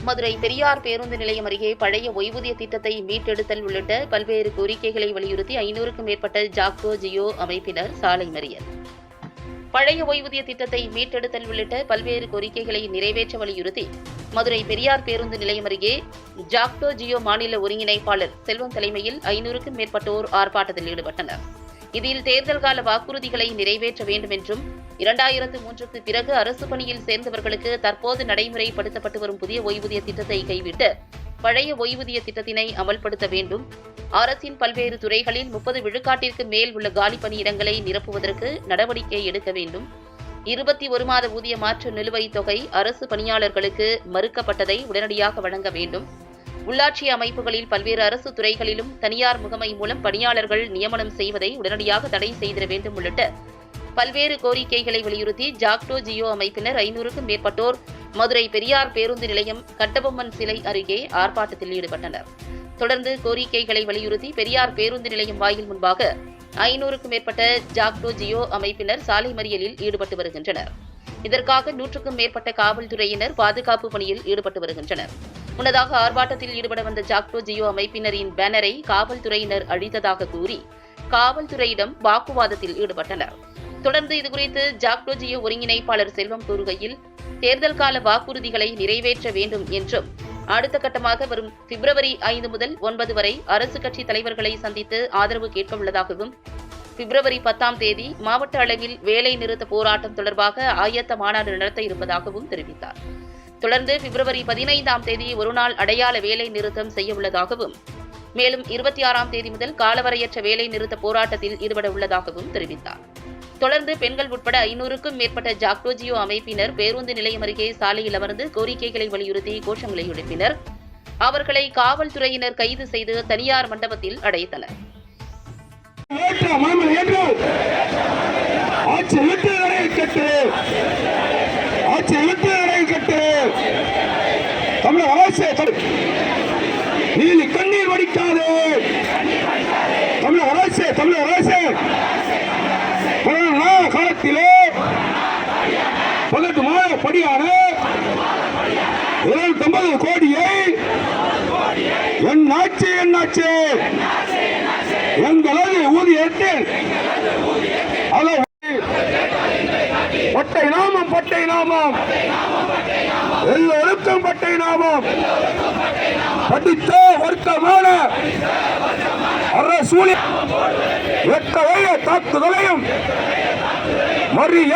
மதுரை பெரியார் பேருந்து நிலையம் அருகே பழைய ஓய்வூதிய திட்டத்தை மீட்டெடுத்தல் உள்ளிட்ட பல்வேறு கோரிக்கைகளை வலியுறுத்தி 500க்கும் மேற்பட்ட ஜாக்டோ ஜியோ அமைப்பினர் சாலை மறியல். பழைய ஓய்வூதிய திட்டத்தை மீட்டெடுத்தல் உள்ளிட்ட பல்வேறு கோரிக்கைகளை நிறைவேற்ற வலியுறுத்தி மதுரை பெரியார் பேருந்து நிலையம் அருகே ஜாக்டோ ஜியோ மாநில ஒருங்கிணைப்பாளர் செல்வம் தலைமையில் 500க்கும் மேற்பட்டோர் ஆர்ப்பாட்டத்தில் ஈடுபட்டனர். இதில் தேர்தல் கால வாக்குறுதிகளை நிறைவேற்ற வேண்டும் என்றும் 2003க்கு பிறகு அரசு பணியில் சேர்ந்தவர்களுக்கு தற்போது நடைமுறைப்படுத்தப்பட்டு வரும் புதிய ஓய்வூதிய திட்டத்தை கைவிட்டு பழைய ஓய்வூதிய திட்டத்தினை அமல்படுத்த வேண்டும், அரசின் பல்வேறு துறைகளில் 30 விழுக்காட்டிற்கு மேல் உள்ள காலி பணியிடங்களை நிரப்புவதற்கு நடவடிக்கை எடுக்க வேண்டும், 21 மாத ஊதிய மாற்று நிலுவைத் தொகை அரசு பணியாளர்களுக்கு மறுக்கப்பட்டதை உடனடியாக வழங்க வேண்டும், உள்ளாட்சி அமைப்புகளில் பல்வேறு அரசு துறைகளிலும் தனியார் முகமை மூலம் பணியாளர்கள் நியமனம் செய்வதை உடனடியாக தடை செய்திட வேண்டும் உள்ளிட்ட பல்வேறு கோரிக்கைகளை வலியுறுத்தி ஜாக்டோ ஜியோ அமைப்பினர் 500க்கும் மேற்பட்டோர் மதுரை பெரியார் பேருந்து நிலையம் கட்டபொம்மன் சிலை அருகே ஆர்ப்பாட்டத்தில் ஈடுபட்டனர். தொடர்ந்து கோரிக்கைகளை வலியுறுத்தி பெரியார் பேருந்து நிலையம் வாயில் முன்பாக 500க்கும் மேற்பட்ட ஜாக்டோ ஜியோ அமைப்பினர் சாலை மறியலில் ஈடுபட்டு வருகின்றனர். இதற்காக 100க்கும் மேற்பட்ட காவல்துறையினர் பாதுகாப்பு பணியில் ஈடுபட்டு வருகின்றனர். முன்னதாக ஆர்ப்பாட்டத்தில் ஈடுபட வந்த ஜாக்டோ ஜியோ அமைப்பினரின் பேனரை காவல்துறையினர் அழித்ததாக கூறி காவல்துறையிடம் வாக்குவாதத்தில் ஈடுபட்டனர். தொடர்ந்து இதுகுறித்து ஜாக்டோ ஜியோ ஒருங்கிணைப்பாளர் செல்வம் கூறுகையில், தேர்தல் கால வாக்குறுதிகளை நிறைவேற்ற வேண்டும் என்றும் அடுத்த கட்டமாக வரும் பிப்ரவரி 5 முதல் 9 வரை அரசு கட்சி தலைவர்களை சந்தித்து ஆதரவு கேட்க உள்ளதாகவும், பிப்ரவரி 10ஆம் தேதி மாவட்ட அளவில் வேலை நிறுத்த போராட்டம் தொடர்பாக ஆயத்த மாநாடு நடத்த இருப்பதாகவும் தெரிவித்தார். தொடர்ந்து பிப்ரவரி 15ஆம் தேதி ஒருநாள் அடையாள வேலை நிறுத்தம் செய்ய உள்ளதாகவும், மேலும் 26ஆம் தேதி முதல் காலவரையற்ற வேலை நிறுத்த போராட்டத்தில் ஈடுபட உள்ளதாகவும் தெரிவித்தார். தொடர்ந்து பெண்கள் உட்பட 500க்கும் மேற்பட்ட ஜாக்டோ ஜியோ அமைப்பினர் பேருந்து நிலையம் அருகே சாலையில் அமர்ந்து கோரிக்கைகளை வலியுறுத்தி கோஷங்களை எழுப்பினர். அவர்களை காவல்துறையினர் கைது செய்து தனியார் மண்டபத்தில் அடைத்தனர். நீதி கண்ணீர் வடிக்காதே தமிழக அரசு, தமிழக அரசு காலத்திலே 18 மாத படியான 250 கோடியை என்னாச்சு எங்களது ஊதியத்தில் பட்டை நாமம் எல்லோருக்கும் பட்டை நாமம் படித்த வர்க்கமான அரசு எத்தகைய தாக்குதலையும் மறிய